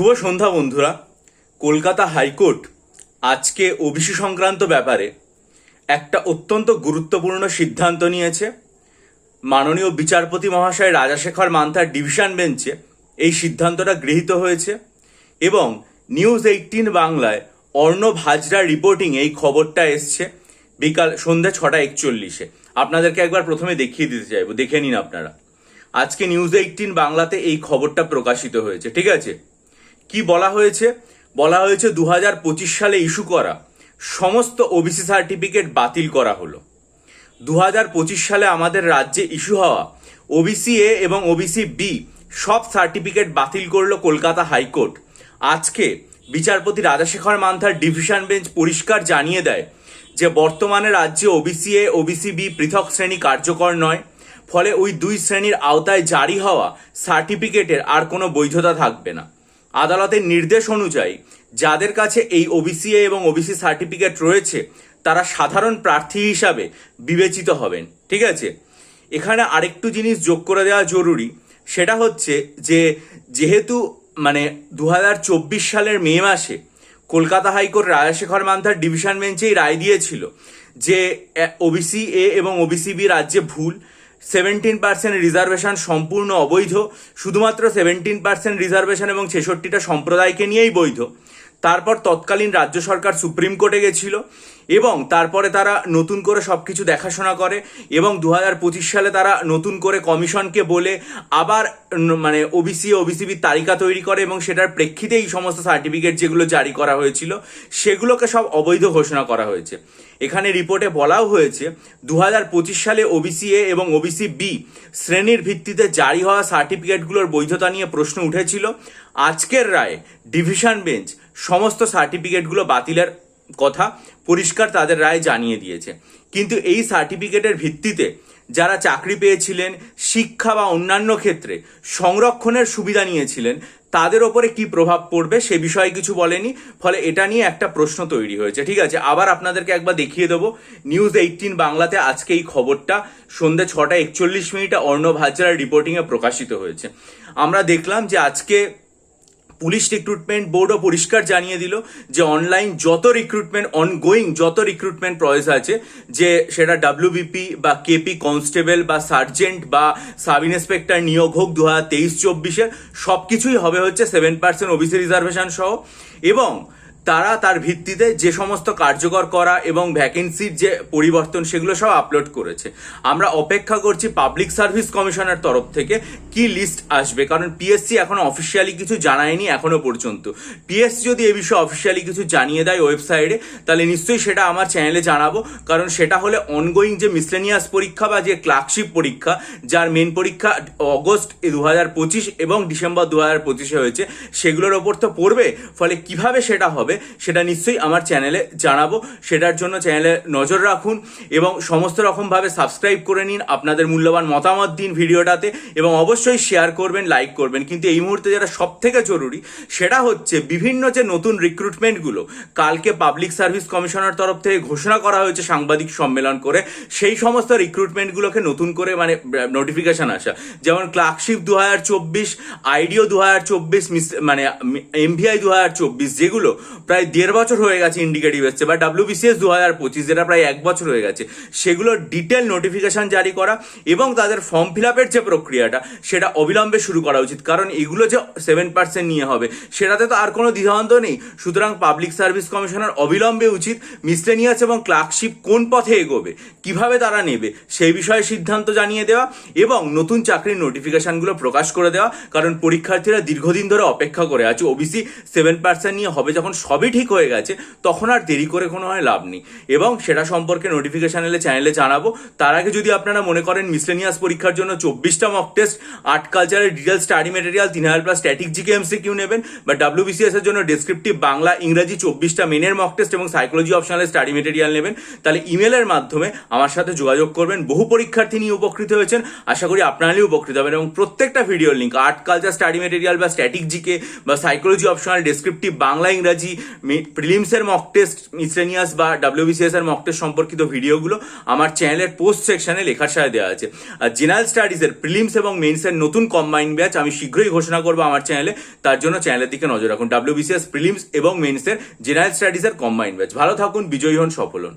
শুভ সন্ধ্যা বন্ধুরা। কলকাতা হাইকোর্ট আজকে ওবিসি সংক্রান্ত ব্যাপারে একটা অত্যন্ত গুরুত্বপূর্ণ সিদ্ধান্ত নিয়েছে। মাননীয় বিচারপতি মহাশয় রাজাশেখর মান্থার ডিভিশন বেঞ্চে এই সিদ্ধান্তটা গৃহীত হয়েছে এবং নিউজ 18 বাংলায় অর্ণব হাজরার রিপোর্টিং এই খবরটা এসছে সন্ধ্যা 6:41। আপনাদেরকে একবার প্রথমে দেখিয়ে দিতে চাইবো, দেখে নিন আপনারা। আজকে নিউজ 18 বাংলাতে এই খবরটা প্রকাশিত হয়েছে। ঠিক আছে, কি বলা হয়েছে? বলা হয়েছে 2025 সালে ইস্যু করা সমস্ত ওবিসি সার্টিফিকেট বাতিল করা হলো। 2025 সালে আমাদের রাজ্যে ইস্যু হওয়া ওবিসি এ এবং ওবিসি বি সব সার্টিফিকেট বাতিল করলো কলকাতা হাইকোর্ট। আজকে বিচারপতি রাজাশেখর মান্থার ডিভিশন বেঞ্চ পরিষ্কার জানিয়ে দেয় যে বর্তমানে রাজ্যে ওবিসি এ ওবিসি বি পৃথক শ্রেণী কার্যকর নয়, ফলে ওই দুই শ্রেণীর আওতায় জারি হওয়া সার্টিফিকেটের আর কোনো বৈধতা থাকবে না। আদালতের নির্দেশ অনুযায়ী যাদের কাছে এই ওবিসি এ এবং ওবিসি সার্টিফিকেট রয়েছে তারা সাধারণ প্রার্থী হিসাবে বিবেচিত হবেন। ঠিক আছে, এখানে আরেকটু জিনিস যোগ করে দেওয়া জরুরি, সেটা হচ্ছে যে যেহেতু 2024 সালের মে মাসে কলকাতা হাইকোর্ট রাজাশেখর মান্থার ডিভিশন বেঞ্চেই রায় দিয়েছিল যে ওবিসি এ এবং ওবিসি বি রাজ্যে ভুল, 17% রিজার্ভেশন সম্পূর্ণ অবৈধ, শুধুমাত্র 17% রিজার্ভেশন এবং 66টা সম্প্রদায়কে নিয়েই বৈধ। তারপর তৎকালীন রাজ্য সরকার সুপ্রিম কোর্টে গেছিল এবং তারপরে তারা নতুন করে সবকিছু দেখাশোনা করে এবং 2025 সালে তারা নতুন করে কমিশনকে বলে আবার ওবিসি ওবিসিবির তালিকা তৈরি করে এবং সেটার প্রেক্ষিতে এই সমস্ত সার্টিফিকেট যেগুলো জারি করা হয়েছিল সেগুলোকে সব অবৈধ ঘোষণা করা হয়েছে। এখানে রিপোর্টে বলাও হয়েছে 2025 সালে ওবিসি এ এবং ওবিসি বি শ্রেণীর ভিত্তিতে জারি হওয়া সার্টিফিকেটগুলোর বৈধতা নিয়ে প্রশ্ন উঠেছিল। আজকের রায়ে ডিভিশন বেঞ্চ সমস্ত সার্টিফিকেটগুলো বাতিলের কথা পরিষ্কার তাদের রায় জানিয়ে দিয়েছে। কিন্তু এই সার্টিফিকেটের ভিত্তিতে যারা চাকরি পেয়েছিলেন, শিক্ষা বা অন্যান্য ক্ষেত্রে সংরক্ষণের সুবিধা নিয়েছিলেন, তাদের ওপরে কি প্রভাব পড়বে সে বিষয়ে কিছু বলেনি, ফলে এটা নিয়ে একটা প্রশ্ন তৈরি হয়েছে। ঠিক আছে, আবার আপনাদেরকে একবার দেখিয়ে দেবো নিউজ 18 বাংলাতে আজকে এই খবরটা সন্ধ্যে 6:41 অর্ণব হাজরার রিপোর্টিংয়ে প্রকাশিত হয়েছে। আমরা দেখলাম যে আজকে পুলিশ রিক্রুটমেন্ট বোর্ডও পরিষ্কার জানিয়ে দিল যে অনলাইন যত রিক্রুটমেন্ট অনগোয়িং যত রিক্রুটমেন্ট প্রসেস আছে, যে সেটা ডাব্লিউবিপি বা কেপি কনস্টেবল বা সার্জেন্ট বা সাব ইন্সপেক্টর নিয়োগ হোক 2023-24 সব কিছুই হবে হচ্ছে 7% ওবিসি রিজার্ভেশন সহ, এবং তারা তার ভিত্তিতে যে সমস্ত কার্যকর করা এবং ভ্যাকেন্সির যে পরিবর্তন সেগুলো সব আপলোড করেছে। আমরা অপেক্ষা করছি পাবলিক সার্ভিস কমিশনের তরফ থেকে কি লিস্ট আসবে, কারণ পিএসসি এখনো অফিসিয়ালি কিছু জানায়নি এখনো পর্যন্ত। পিএসসি যদি এ বিষয়ে অফিসিয়ালি কিছু জানিয়ে দেয় ওয়েবসাইটে, তাহলে নিশ্চয়ই সেটা আমার চ্যানেলে জানাবো, কারণ সেটা হলে অনগোয়িং যে মিসলেনিয়াস পরীক্ষা বা যে ক্লার্কশিপ পরীক্ষা, যার মেন পরীক্ষা অগস্ট 2025 এবং ডিসেম্বর 2025 হয়েছে, সেগুলোর ওপর তো পড়বে। ফলে কিভাবে সেটা হবে সেটা নিশ্চয়ই আমার চ্যানেলে জানাবো। সেটার জন্য চ্যানেলে নজর রাখুন এবং সমস্ত রকমভাবে সাবস্ক্রাইব করে নিন, আপনাদের মূল্যবান মতামত দিন ভিডিওটাতে এবং অবশ্যই শেয়ার করবেন, লাইক করবেন। কিন্তু এই মুহূর্তে যেটা সব থেকে জরুরি সেটা হচ্ছে বিভিন্ন যে নতুন রিক্রুটমেন্টগুলো কালকে পাবলিক সার্ভিস কমিশনের তরফ থেকে ঘোষণা করা হয়েছে সাংবাদিক সম্মেলন করে, সেই সমস্ত রিক্রুটমেন্টগুলোকে নতুন করে নোটিফিকেশন আসা, যেমন ক্লার্কশিপ 2024, আইডিও 2024, এমভিআই 2024, যেগুলো প্রায় 1.5 বছর হয়ে গেছে ইন্ডিকেটিভ এসছে, বা ডাব্লিউবিসিএস 2025 যেটা প্রায় 1 বছর হয়ে গেছে, সেগুলোর ডিটেল নোটিফিকেশন জারি করা এবং তাদের ফর্ম ফিল আপের যে প্রক্রিয়াটা সেটা অবিলম্বে শুরু করা উচিত, কারণ এগুলো যে 7% নিয়ে হবে সেটাতে তো আর কোনো দ্বিধাদ্বন্দ্ব নেই। সুতরাং পাবলিক সার্ভিস কমিশনার অবিলম্বে উচিত মিসলেনিয়াস এবং ক্লার্কশিপ কোন পথে এগোবে, কিভাবে তারা নেবে সেই বিষয়ে সিদ্ধান্ত জানিয়ে দেওয়া এবং নতুন চাকরির নোটিফিকেশনগুলো প্রকাশ করে দেওয়া, কারণ পরীক্ষার্থীরা দীর্ঘদিন ধরে অপেক্ষা করে আছে। ওবিসি 7% নিয়ে হবে যখন সবই ঠিক হয়ে গেছে, তখন আর দেরি করে কোনো লাভ নেই এবং সেটা সম্পর্কে নোটিফিকেশন এলে চ্যানেলে জানাবো। তার আগে যদি আপনারা মনে করেন মিসলেনিয়াস পরীক্ষার জন্য 24টা মক টেস্ট, আর্ট কালচারের detail study material 3000+ static GK MCQ নেবেন, বা ডাব্লিউবিসিএস এর জন্য ডেসক্রিপটিভ বাংলা ইংরাজি 24টা মেনের মক টেস্ট এবং সাইকোলজি অপশনাল স্টাডি মেটেরিয়াল নেবেন, তাহলে ইমেলের মাধ্যমে আমার সাথে যোগাযোগ করবেন। বহু পরীক্ষার্থী নিয়ে উপকৃত হয়েছেন, আশা করি আপনারাও উপকৃত হবেন এবং প্রত্যেকটা ভিডিওর link art culture study material বা স্ট্যাটিক জিকে বা সাইকোলজি অপশনাল ডেসক্রিপটিভ বাংলা ইংরাজি প্রিলিমসের মক টেস্ট মিসলেনিয়াস বা ডাব্লিউবিসিএস এর মক টেস্ট সম্পর্কিত ভিডিওগুলো আমার চ্যানেলের পোস্ট সেকশনে লেখার সাথে দেওয়া আছে। আর জেনারেল স্টাডিজের প্রিলিমস এবং মেইনসের নতুন কম্বাইন্ড ব্যাচ আমি শীঘ্রই ঘোষণা করবো আমার চ্যানেলে, তার জন্য চ্যানেলের দিকে নজর রাখুন। ডাব্লিউবিসিএস প্রিলিমস এবং মেইনসের জেনারেল স্টাডিজের কম্বাইন্ড ব্যাচ। ভালো থাকুন, বিজয়ী হন, সফল হন।